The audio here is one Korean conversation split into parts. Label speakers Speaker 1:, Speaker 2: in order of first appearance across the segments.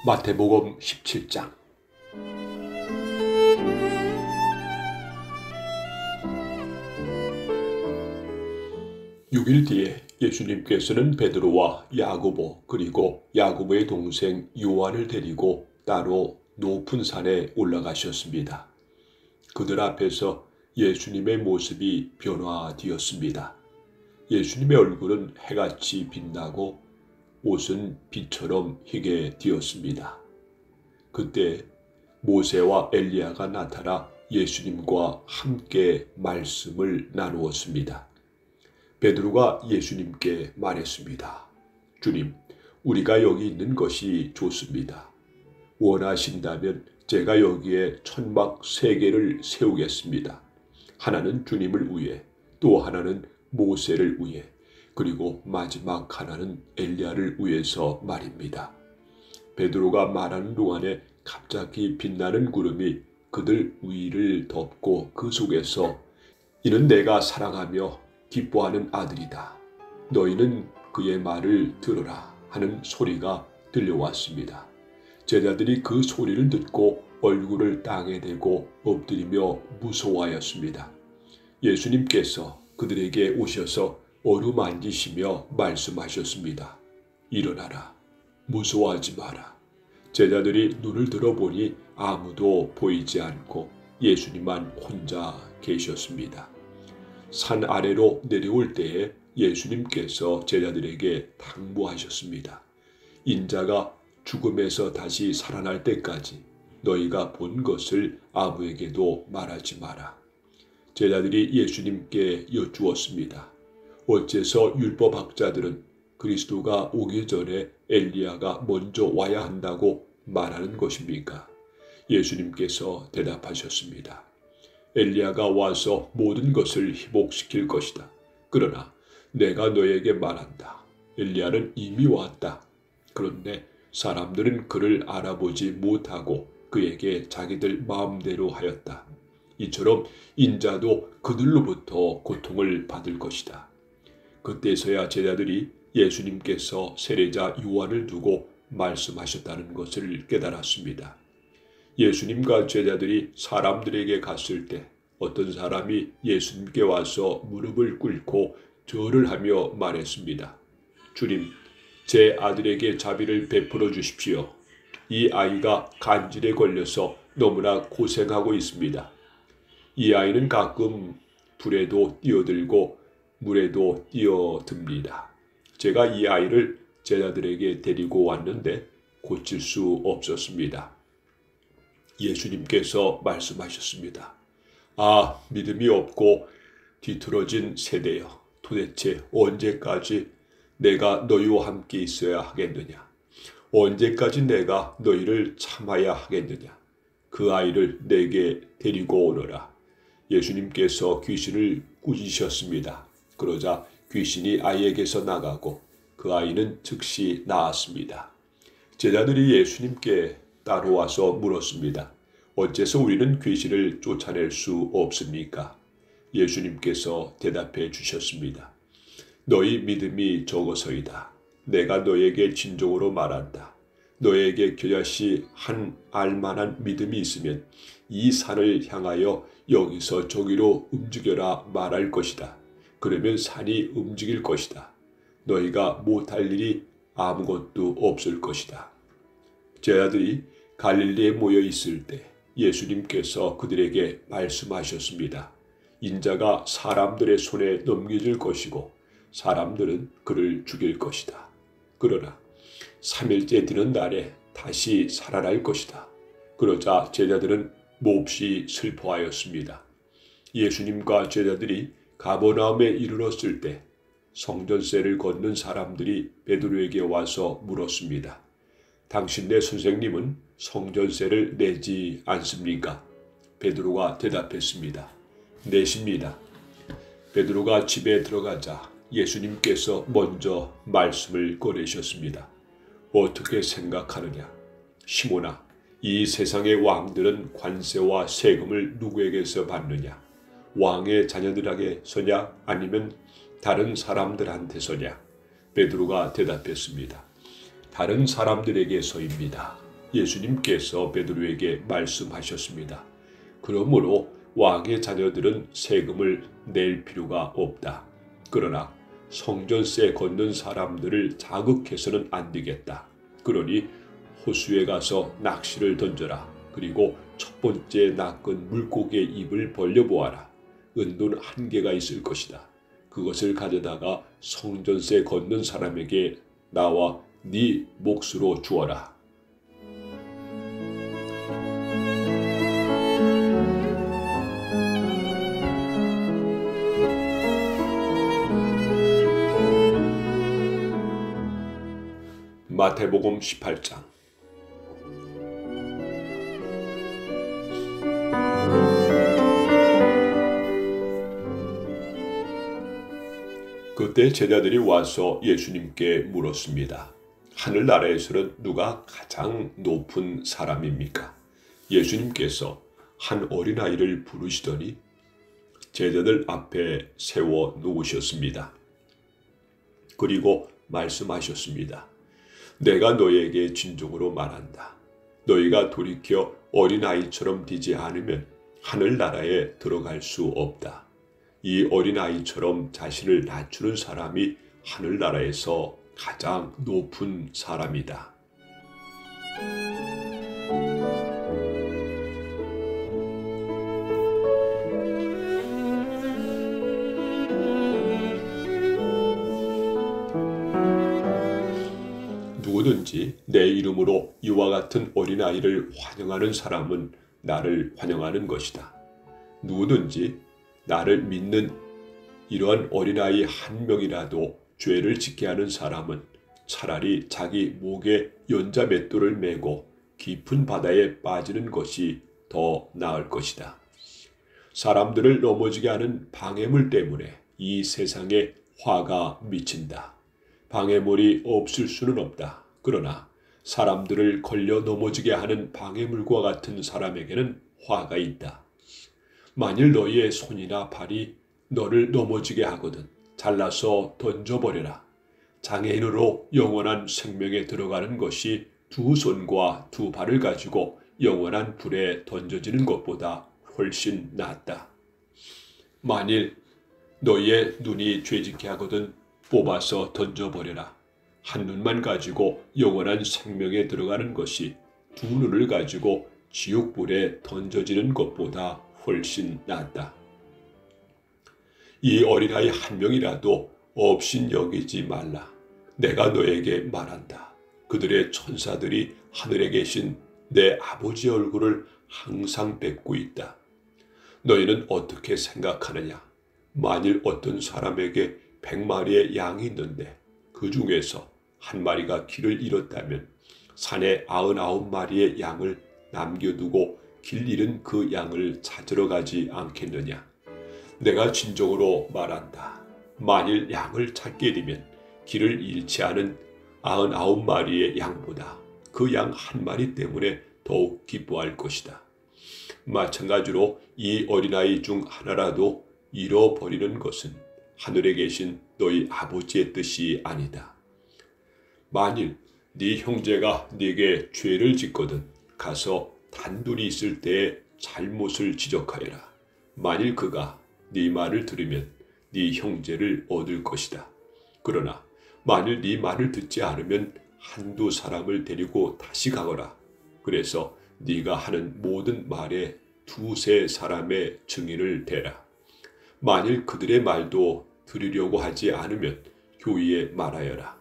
Speaker 1: 마태복음 17장. 6일 뒤에 예수님께서는 베드로와 야고보 그리고 야고보의 동생 요한을 데리고 따로 높은 산에 올라가셨습니다. 그들 앞에서 예수님의 모습이 변화되었습니다. 예수님의 얼굴은 해같이 빛나고 옷은 빛처럼 희게 되었습니다. 그때 모세와 엘리야가 나타나 예수님과 함께 말씀을 나누었습니다. 베드로가 예수님께 말했습니다. 주님, 우리가 여기 있는 것이 좋습니다. 원하신다면 제가 여기에 천막 3개를 세우겠습니다. 하나는 주님을 위해, 또 하나는 모세를 위해, 그리고 마지막 하나는 엘리야를 위해서 말입니다. 베드로가 말하는 동안에 갑자기 빛나는 구름이 그들 위를 덮고 그 속에서 이는 내가 사랑하며 기뻐하는 아들이다. 너희는 그의 말을 들으라 하는 소리가 들려왔습니다. 제자들이 그 소리를 듣고 얼굴을 땅에 대고 엎드리며 무서워하였습니다. 예수님께서 그들에게 오셔서 어루만지시며 말씀하셨습니다. 일어나라. 무서워하지 마라. 제자들이 눈을 들어보니 아무도 보이지 않고 예수님만 혼자 계셨습니다. 산 아래로 내려올 때에 예수님께서 제자들에게 당부하셨습니다. 인자가 죽음에서 다시 살아날 때까지 너희가 본 것을 아무에게도 말하지 마라. 제자들이 예수님께 여쭈었습니다. 어째서 율법학자들은 그리스도가 오기 전에 엘리야가 먼저 와야 한다고 말하는 것입니까? 예수님께서 대답하셨습니다. 엘리야가 와서 모든 것을 회복시킬 것이다. 그러나 내가 너에게 말한다. 엘리야는 이미 왔다. 그런데 사람들은 그를 알아보지 못하고 그에게 자기들 마음대로 하였다. 이처럼 인자도 그들로부터 고통을 받을 것이다. 그때서야 제자들이 예수님께서 세례자 요한을 두고 말씀하셨다는 것을 깨달았습니다. 예수님과 제자들이 사람들에게 갔을 때 어떤 사람이 예수님께 와서 무릎을 꿇고 절을 하며 말했습니다. 주님, 제 아들에게 자비를 베풀어 주십시오. 이 아이가 간질에 걸려서 너무나 고생하고 있습니다. 이 아이는 가끔 불에도 뛰어들고 물에도 뛰어듭니다. 제가 이 아이를 제자들에게 데리고 왔는데 고칠 수 없었습니다. 예수님께서 말씀하셨습니다. 아, 믿음이 없고 뒤틀어진 세대여, 도대체 언제까지 내가 너희와 함께 있어야 하겠느냐? 언제까지 내가 너희를 참아야 하겠느냐? 그 아이를 내게 데리고 오너라. 예수님께서 귀신을 꾸짖으셨습니다. 그러자 귀신이 아이에게서 나가고 그 아이는 즉시 나았습니다. 제자들이 예수님께 따라와서 물었습니다. 어째서 우리는 귀신을 쫓아낼 수 없습니까? 예수님께서 대답해 주셨습니다. 너희 믿음이 적어서이다. 내가 너에게 진정으로 말한다. 너에게 겨자씨 한 알만한 믿음이 있으면 이 산을 향하여 여기서 저기로 움직여라 말할 것이다. 그러면 산이 움직일 것이다. 너희가 못할 일이 아무것도 없을 것이다. 제자들이 갈릴리에 모여 있을 때 예수님께서 그들에게 말씀하셨습니다. 인자가 사람들의 손에 넘겨질 것이고 사람들은 그를 죽일 것이다. 그러나 3일째 되는 날에 다시 살아날 것이다. 그러자 제자들은 몹시 슬퍼하였습니다. 예수님과 제자들이 가버나움에 이르렀을 때 성전세를 걷는 사람들이 베드로에게 와서 물었습니다. 당신네 선생님은 성전세를 내지 않습니까? 베드로가 대답했습니다. 내십니다. 베드로가 집에 들어가자 예수님께서 먼저 말씀을 꺼내셨습니다. 어떻게 생각하느냐? 시몬아, 이 세상의 왕들은 관세와 세금을 누구에게서 받느냐? 왕의 자녀들에게서냐 아니면 다른 사람들한테서냐? 베드로가 대답했습니다. 다른 사람들에게서입니다. 예수님께서 베드로에게 말씀하셨습니다. 그러므로 왕의 자녀들은 세금을 낼 필요가 없다. 그러나 성전세 걷는 사람들을 자극해서는 안 되겠다. 그러니 호수에 가서 낚시를 던져라. 그리고 첫 번째 낚은 물고기의 입을 벌려보아라. 은돈 1개가 있을 것이다. 그것을 가져다가 성전세 걷는 사람에게 나와 네 몫으로 주어라. 마태복음 18장. 그때 제자들이 와서 예수님께 물었습니다. 하늘나라에서는 누가 가장 높은 사람입니까? 예수님께서 한 어린아이를 부르시더니 제자들 앞에 세워 놓으셨습니다. 그리고 말씀하셨습니다. 내가 너희에게 진정으로 말한다. 너희가 돌이켜 어린아이처럼 되지 않으면 하늘나라에 들어갈 수 없다. 이 어린아이처럼 자신을 낮추는 사람이 하늘나라에서 가장 높은 사람이다. 누구든지 내 이름으로 이와 같은 어린아이를 환영하는 사람은 나를 환영하는 것이다. 누구든지 나를 믿는 이러한 어린아이 한 명이라도 죄를 짓게 하는 사람은 차라리 자기 목에 연자맷돌을 메고 깊은 바다에 빠지는 것이 더 나을 것이다. 사람들을 넘어지게 하는 방해물 때문에 이 세상에 화가 미친다. 방해물이 없을 수는 없다. 그러나 사람들을 걸려 넘어지게 하는 방해물과 같은 사람에게는 화가 있다. 만일 너희의 손이나 발이 너를 넘어지게 하거든 잘라서 던져버려라. 장애인으로 영원한 생명에 들어가는 것이 2손과 2발을 가지고 영원한 불에 던져지는 것보다 훨씬 낫다. 만일 너희의 눈이 죄짓게 하거든 뽑아서 던져버려라. 한 눈만 가지고 영원한 생명에 들어가는 것이 2눈을 가지고 지옥불에 던져지는 것보다 훨씬 낫다. 이 어린아이 한 명이라도 없인 여기지 말라. 내가 너에게 말한다. 그들의 천사들이 하늘에 계신 내 아버지의 얼굴을 항상 뵙고 있다. 너희는 어떻게 생각하느냐? 만일 어떤 사람에게 100마리의 양이 있는데 그 중에서 한 마리가 길을 잃었다면 산에 99마리의 양을 남겨두고 길 잃은 그 양을 찾으러 가지 않겠느냐? 내가 진정으로 말한다. 만일 양을 찾게 되면 길을 잃지 않은 99마리의 양보다 그 양 한 마리 때문에 더욱 기뻐할 것이다. 마찬가지로 이 어린아이 중 하나라도 잃어버리는 것은 하늘에 계신 너희 아버지의 뜻이 아니다. 만일 네 형제가 네게 죄를 짓거든 가서 단둘이 있을 때에 잘못을 지적하여라. 만일 그가 네 말을 들으면 네 형제를 얻을 것이다. 그러나 만일 네 말을 듣지 않으면 한두 사람을 데리고 다시 가거라. 그래서 네가 하는 모든 말에 2-3 사람의 증인을 대라. 만일 그들의 말도 들으려고 하지 않으면 교의에 말하여라.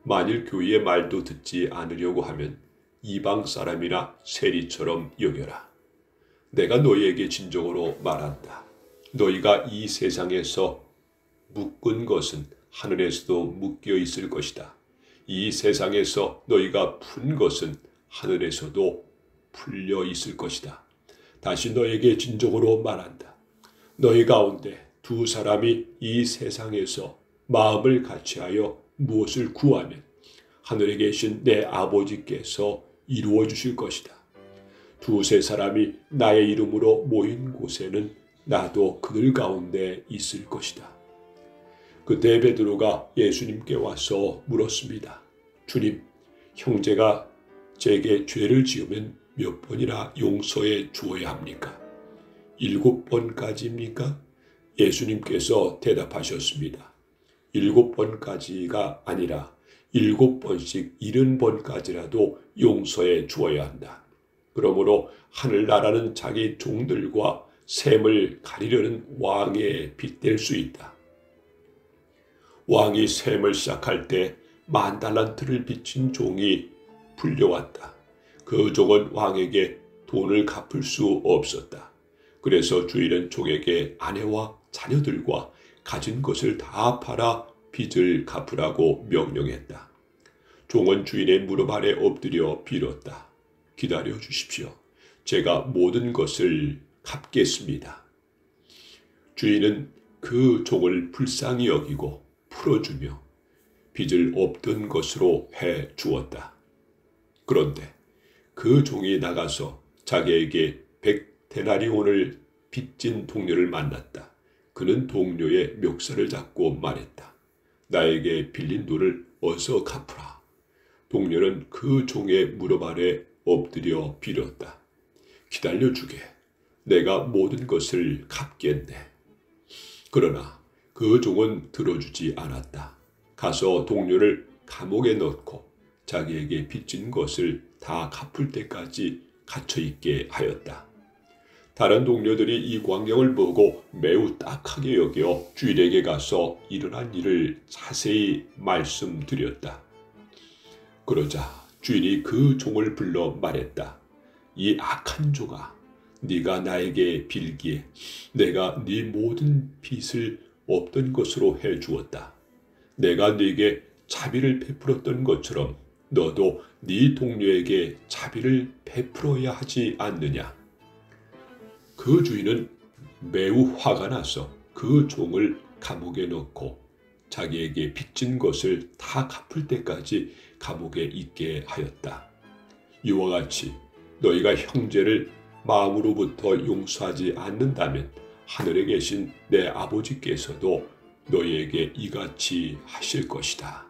Speaker 1: 만일 교의의 말도 듣지 않으려고 하면 이방 사람이나 세리처럼 여겨라. 내가 너희에게 진정으로 말한다. 너희가 이 세상에서 묶은 것은 하늘에서도 묶여 있을 것이다. 이 세상에서 너희가 푼 것은 하늘에서도 풀려 있을 것이다. 다시 너희에게 진정으로 말한다. 너희 가운데 2 사람이 이 세상에서 마음을 같이하여 무엇을 구하면 하늘에 계신 내 아버지께서 이루어 주실 것이다. 2-3 사람이 나의 이름으로 모인 곳에는 나도 그들 가운데 있을 것이다. 그때 베드로가 예수님께 와서 물었습니다. 주님, 형제가 제게 죄를 지으면 몇 번이나 용서해 주어야 합니까? 7번까지입니까? 예수님께서 대답하셨습니다. 7번까지가 아니라 7번씩 70번까지라도 용서해 주어야 한다. 그러므로 하늘나라는 자기 종들과 셈을 가리려는 왕에 빗댈 수 있다. 왕이 셈을 시작할 때 10,000달란트를 빚진 종이 불려왔다. 그 종은 왕에게 돈을 갚을 수 없었다. 그래서 주인은 종에게 아내와 자녀들과 가진 것을 다 팔아 빚을 갚으라고 명령했다. 종은 주인의 무릎 아래 엎드려 빌었다. 기다려 주십시오. 제가 모든 것을 갚겠습니다. 주인은 그 종을 불쌍히 여기고 풀어주며 빚을 없던 것으로 해 주었다. 그런데 그 종이 나가서 자기에게 100데나리온을 빚진 동료를 만났다. 그는 동료의 멱살을 잡고 말했다. 나에게 빌린 돈을 어서 갚으라. 동료는 그 종의 무릎 아래 엎드려 빌었다. 기다려주게. 내가 모든 것을 갚겠네. 그러나 그 종은 들어주지 않았다. 가서 동료를 감옥에 넣고 자기에게 빚진 것을 다 갚을 때까지 갇혀있게 하였다. 다른 동료들이 이 광경을 보고 매우 딱하게 여겨 주인에게 가서 일어난 일을 자세히 말씀드렸다. 그러자 주인이 그 종을 불러 말했다. 이 악한 종아, 네가 나에게 빌기에 내가 네 모든 빚을 없던 것으로 해주었다. 내가 네게 자비를 베풀었던 것처럼 너도 네 동료에게 자비를 베풀어야 하지 않느냐. 그 주인은 매우 화가 나서 그 종을 감옥에 넣고 자기에게 빚진 것을 다 갚을 때까지 감옥에 있게 하였다. 이와 같이 너희가 형제를 마음으로부터 용서하지 않는다면 하늘에 계신 내 아버지께서도 너희에게 이같이 하실 것이다.